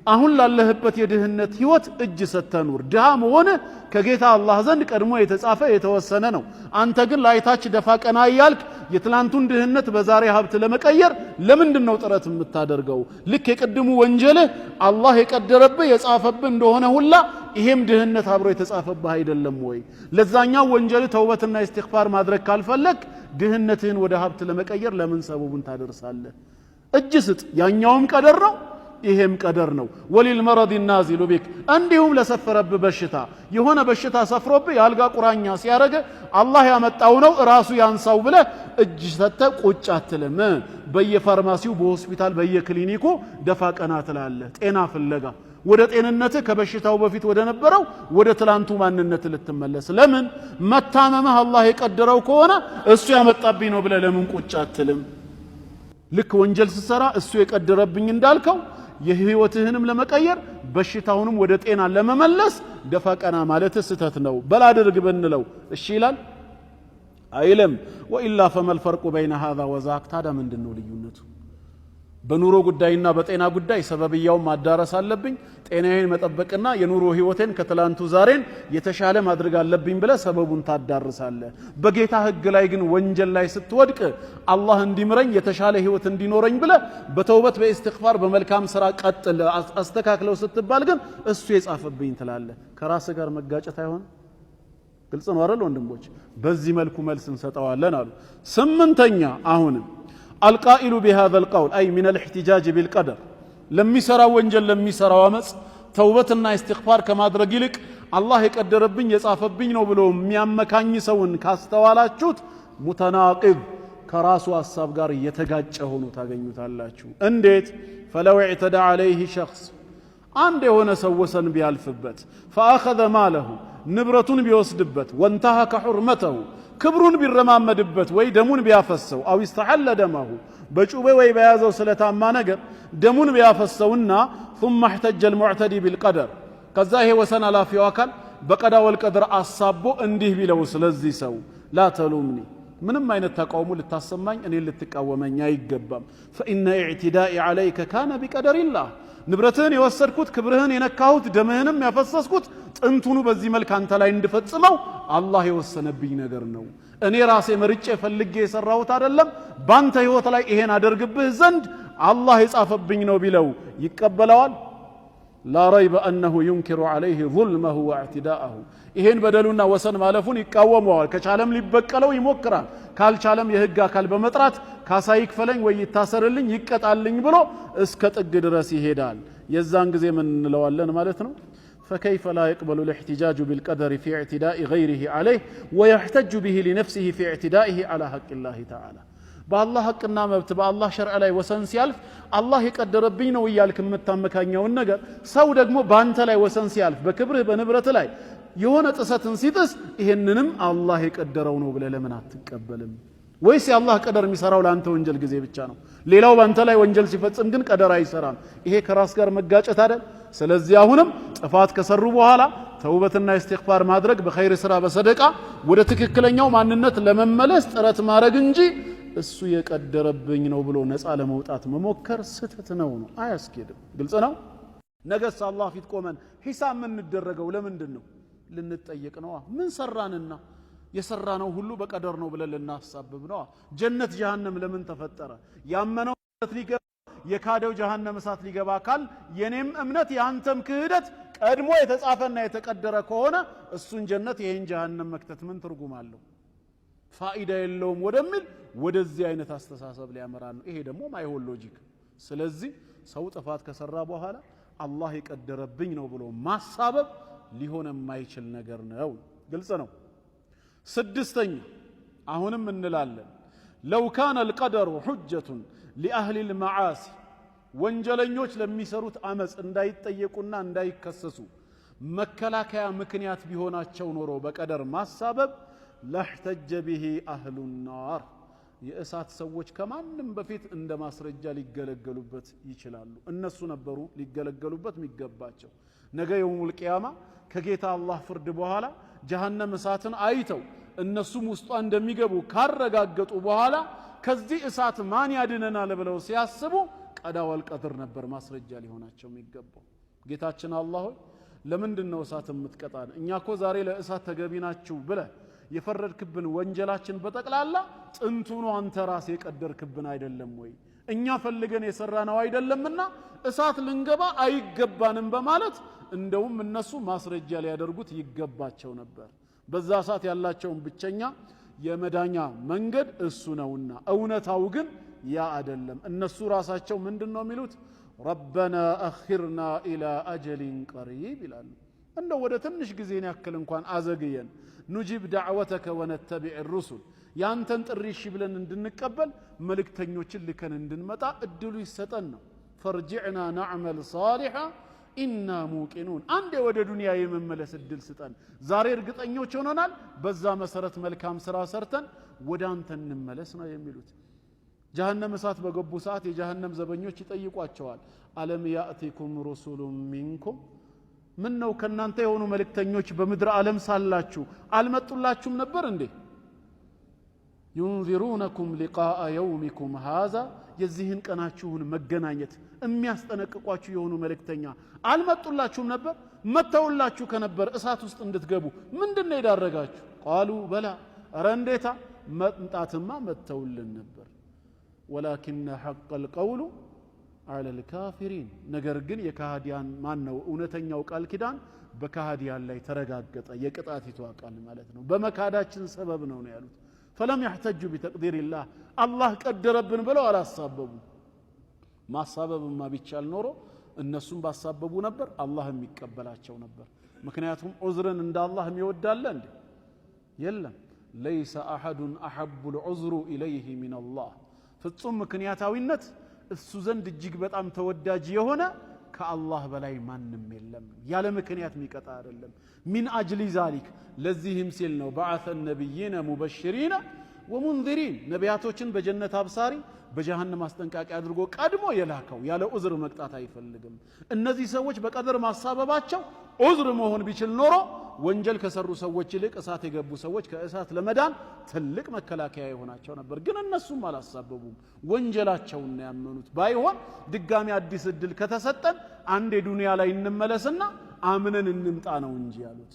አሁን ላለህበት የድህነት ህይወት እጅ ሰተኑር ድሃ መሆነ ከጌታ አላህ ዘንድ ቀድሞ የተጻፈ የተወሰነ ነው። አንተ ግን ላይታች ደፋ ቀና ያልክ የትላንቱን ድህነት በዛሬ ሀብት ለመቀየር ለምንድነው ጥረት የምታደርገው? ልክ የቀድሙ ወንጀልህ አላህ የቀደረብህ የጻፈብህ እንደሆነ ሁላ ይሄም ድህነት አብሮ የተጻፈብህ አይደለም ወይ? ለዛኛው ወንጀል ተውበትና ኢስቲግፋር ማድረግ ካልፈለክ ድህነትህን ወደ ሀብት ለመቀየር ለምን ሰበቡን ታደርሳለህ? እጅ ስጥ። ያኛውም ቀደር ነው ይሄም ቀደር ነው። ወሊል መረድ ናዚሉ ቢክ እንዲሁም ለሰፈረብ በሽታ የሆነ በሽታ ሰፍሮብ ያልጋ ቁራኛ ሲያረገ አላህ ያመጣው ነው ራሱ ያንሳው ብለ እጅ ሰተ ቁጭ አትልም። በየፋርማሲው በሆስፒታል በየክሊኒኩ ደፋ ቀና ትላለህ ጤና ፍለጋ። ወደ ጤንነት ከበሽታው በፊት ወደ ነበረው ወደ ትላንቱ ማንነት ልትመለስ። ለምን መታመምህ አላህ የቀደረው ከሆነ እሱ ያመጣብኝ ነው ብለ ለምን ቁጭ አትልም? ልክ ወንጀል ሲሰራ እሱ የቀደረብኝ እንዳልከው የህይወትህንም ለመቀየር በሽታውንም ወደ ጤና ለመመለስ ደፋ ቀና ማለት ስተት ነው። በላድርግ ብንለው እሺ ይላል አይለም። ወኢላ ፈመል ፈርቁ በይነ هذا وذاك ታዲያ ምንድነው ልዩነቱ? በኑሮ ጉዳይና በጤና ጉዳይ ሰበብያው ማዳረስ አለብኝ። ጤናዬን መጠበቅና የኑሮ ህይወቴን ከትላንቱ ዛሬን የተሻለ ማድረግ አለብኝ ብለ ሰበቡን ታዳርሳለህ። በጌታ ህግ ላይ ግን ወንጀል ላይ ስትወድቅ አላህ እንዲምረኝ የተሻለ ህይወት እንዲኖረኝ ብለ በተውበት በኢስቲግፋር በመልካም ስራ ቀጥል አስተካክለው ስትባል ግን እሱ የጻፈብኝ ትላለህ። ከራስ ጋር መጋጨት አይሆን? ግልጽ ነው አይደል ወንድሞች? በዚህ መልኩ መልስ እንሰጣዋለን አሉ። ስምንተኛ አሁንም القائل بهذا القول أي من الاحتجاج بالقدر لم يسرى وانجل لم يسرى ومس توبتنا استغفار كما درجلك الله يقدر بين يصافبين ነው ብሎ የሚያመካኝ ሰውን ካስተዋላችሁት متناقض ከራሱ ሐሳብ ጋር የተጋጨ ሆኖ ታገኙታላችሁ። እንዴት? فلو اعتدى عليه شخص አንድ የሆነ ሰው ወሰን ቢያልፍበት فاخذ ماله ንብረቱን ቢወስድበት وانتهك حرمته ክብሩን ቢረማመድበት ወይ ደሙን ቢያፈሰው አው ይስተሐለ ደማሁ በጩቤ ወይ በያዘው ስለታማ ነገር ደሙን ቢያፈሰውና ثم احتج المعتدي بالقدر ከዛ ይሄ ወሰን አላፊው አካል በቀዳ ወልቀድር አሳቦ እንዲህ ቢለው ስለዚህ ሰው ላ ተሉምኒ ምንም አይነት ተቃውሞ ልታሰማኝ እኔ ልትቃወመኝ አይገባም። فإن اعتدائي عليك كان بقدر الله ንብረትህን የወሰድኩት ክብርህን የነካሁት ደምህንም ያፈሰስኩት ጥንቱኑ በዚህ መልክ አንተ ላይ እንድፈጽመው አላህ የወሰነብኝ ነገር ነው። እኔ ራሴ መርጬ ፈልጌ የሰራሁት አይደለም። ባንተ ህይወት ላይ ይሄን አደርግብህ ዘንድ አላህ የጻፈብኝ ነው ቢለው ይቀበለዋል? لا ريب أنه ينكر عليه ظلمه واعتداءه ይሄን በደሉና ወሰን ማለፉን ይቃወመዋል። ከቻለም ሊበቀለው ይሞክራል። ካልቻለም የህግ አካል በመጥራት ካሳ ይክፈለኝ ወይ ይታሰርልኝ ይቀጣልኝ ብሎ እስከ ጥግ ድረስ ይሄዳል። የዛን ጊዜ ምን እንለዋለን ማለት ነው? فكيف لا يقبل الاحتجاج بالقدر في اعتداء غيره عليه ويحتج به لنفسه في اعتدائه على حق الله تعالى بالله حقنا مبت بالله شرع ላይ ወሰን ሲያልፍ አላህ የቀደረብኝ ነው ይያልክ የምታመካኛውን ነገር ሰው ደግሞ ባንተ ላይ ወሰን ሲያልፍ በክብርህ በንብረት ላይ የሆነ ጥሰትን ሲጥስ ይሄንንም አላህ የቀደረው ነው ብለህ ለምን አትቀበልም? ወይስ የአላህ ቀደር የሚሰራው ለአንተ ወንጀል ጊዜ ብቻ ነው? ሌላው ባንተ ላይ ወንጀል ሲፈጽም ግን ቀደር አይሰራም። ይሄ ከራስ ጋር መጋጨት አይደል? ስለዚህ አሁንም ጥፋት ከሰሩ በኋላ ተውበትና ኢስቲግፋር ማድረግ በኸይር ስራ በሰደቃ ወደ ትክክለኛው ማንነት ለመመለስ ጥረት ማድረግ እንጂ እሱ የቀደረብኝ ነው ብሎ ነፃ ለመውጣት መሞከር ስተት ነው አያስኬድም። ግልጽ ነው። ነገስ አላህ ፊት ቆመን ሂሳብ ምን እንደረገው ለምንድን ነው? ልንጠየቅ ነው። ምን ሰራንና የሰራነው ሁሉ በቀደር ነው ብለን ልናሳብብ ነው። ጀነት ጀሃነም ለምን ተፈጠረ? ያመነው ጀነት ሊገባ የካደው ጀሃነም እሳት ሊገባ ካል የኔም እምነት ያንተም ክህደት ቀድሞ የተጻፈና የተቀደረ ከሆነ እሱን ጀነት ይሄን ጀሃነም መክተት ምን ትርጉም አለው? ፋይዳ የለውም ወደሚል ወደዚህ አይነት አስተሳሰብ ሊያመራ ነው። ይሄ ደግሞ ማይሆን ሎጂክ። ስለዚህ ሰው ጥፋት ከሰራ በኋላ አላህ የቀደረብኝ ነው ብሎ ማሳበብ ሊሆን የማይችል ነገር ነው። ግልጽ ነው። ስድስተኛ አሁንም እንላለን لو كان القدر حجة لأهل المعاصي ወንጀለኞች ለሚሰሩት አመጽ እንዳይጠየቁና እንዳይከሰሱ መከላከያ ምክንያት ቢሆናቸው ኖሮ በቀደር ማሳበብ ላህተጀ به أهل النار የእሳት ሰዎች ከማንም በፊት እንደ ማስረጃ ሊገለገሉበት ይችላሉ። እነሱ ነበሩ ሊገለገሉበት የሚገባቸው። ነገ የውሙል ቂያማ ከጌታ አላህ ፍርድ በኋላ ጀሃነም እሳትን አይተው እነሱም ውስጧ እንደሚገቡ ካረጋገጡ በኋላ ከዚህ እሳት ማን ያድነናል ብለው ሲያስቡ ቀዳ ወልቀድር ነበር ማስረጃ ሊሆናቸው የሚገባው። ጌታችን አላህ ሆይ ለምንድነው እሳት የምትቀጣን? እኛ እኮ ዛሬ ለእሳት ተገቢ ናችሁ ብለህ የፈረድክብን ወንጀላችን በጠቅላላ ጥንቱኑ አንተ ራስህ የቀደርክብን አይደለም ወይ? እኛ ፈልገን የሰራነው አይደለምና እሳት ልንገባ አይገባንም በማለት እንደውም እነሱ ማስረጃ ሊያደርጉት ይገባቸው ነበር። በዛ ሰዓት ያላቸውን ብቸኛ የመዳኛ መንገድ እሱ ነውና፣ እውነታው ግን ያ አይደለም። እነሱ ራሳቸው ምንድነው የሚሉት? ረበና አኺርና ኢላ አጀሊን ቀሪብ ይላሉ። እንደው ወደ ትንሽ ጊዜን ያክል እንኳን አዘግየን፣ ኑጂብ ዳዕወተከ ወነተቢዕ ሩሱል፣ ያንተን ጥሪ እሺ ብለን እንድንቀበል መልእክተኞችን ልከን እንድንመጣ እድሉ ይሰጠን ነው። ፈርጅዕና ነዕመል ሷሊሐ ኢና ሙቂኑን፣ አንዴ ወደ ዱንያ የመመለስ እድል ስጠን። ዛሬ እርግጠኞች ሆነናል፣ በዛ መሰረት መልካም ስራ ሰርተን ወደ አንተ እንመለስ ነው የሚሉት። ጀሃነም እሳት በገቡ ሰዓት የጀሃነም ዘበኞች ይጠይቋቸዋል፣ አለም ያእቲኩም ሩሱሉን ሚንኩም፣ ምን ነው ከናንተ የሆኑ መልእክተኞች በምድር ዓለም ሳላችሁ አልመጡላችሁም ነበር እንዴ? ዩንዚሩነኩም ሊቃአ የውሚኩም ሃዛ፣ የዚህን ቀናችሁን መገናኘት የሚያስጠነቅቋችሁ የሆኑ መልእክተኛ አልመጡላችሁም ነበር? መተውላችሁ ከነበር እሳት ውስጥ እንድትገቡ ምንድነው የዳረጋችሁ? ቃሉ በላ፣ ኧረ እንዴታ መምጣትማ መተውልን ነበር። ወላኪነ ሐቀል ቀውሉ ዐለል ካፊሪን፣ ነገር ግን የካህዲያን ማነው እውነተኛው ቃል ኪዳን በካህዲያን ላይ ተረጋገጠ። የቅጣቲቷ ቃል ማለት ነው። በመካዳችን ሰበብ ነው ያሉት። ፈለም ያህተጁ ቢተቅዲሪላህ፣ አላህ ቀደረብን ብለው አላሳበቡ። ማሳበብማ ቢቻል ኖሮ እነሱም ባሳበቡ ነበር፣ አላህ የሚቀበላቸው ነበር። ምክንያቱም ዑዝርን እንደ አላህ የሚወዳለ እንዴ? የለም። ለይሰ አሐዱን አሐቡል ዑዝሩ ኢለይህ ሚነላህ፣ ፍጹም ምክንያታዊነት እሱ ዘንድ እጅግ በጣም ተወዳጅ የሆነ ከአላህ በላይ ማንም የለም። ያለ ምክንያት የሚቀጣ አይደለም። ሚን አጅሊ ዛሊክ፣ ለዚህም ሲል ነው በዓሰ ነቢይነ ሙበሽሪነ ወሙንዚሪን፣ ነቢያቶችን በጀነት አብሳሪ በጀሃነም አስጠንቃቂ አድርጎ ቀድሞ የላከው። ያለ ዑዝር መቅጣት አይፈልግም። እነዚህ ሰዎች በቀደር ማሳበባቸው ዑዝር መሆን ቢችል ኖሮ ወንጀል ከሰሩ ሰዎች ይልቅ እሳት የገቡ ሰዎች ከእሳት ለመዳን ትልቅ መከላከያ የሆናቸው ነበር። ግን እነሱም አላሳበቡም፣ ወንጀላቸውን ያመኑት። ባይሆን ድጋሚ አዲስ እድል ከተሰጠን አንዴ ዱንያ ላይ እንመለስና አምነን እንምጣ ነው እንጂ ያሉት።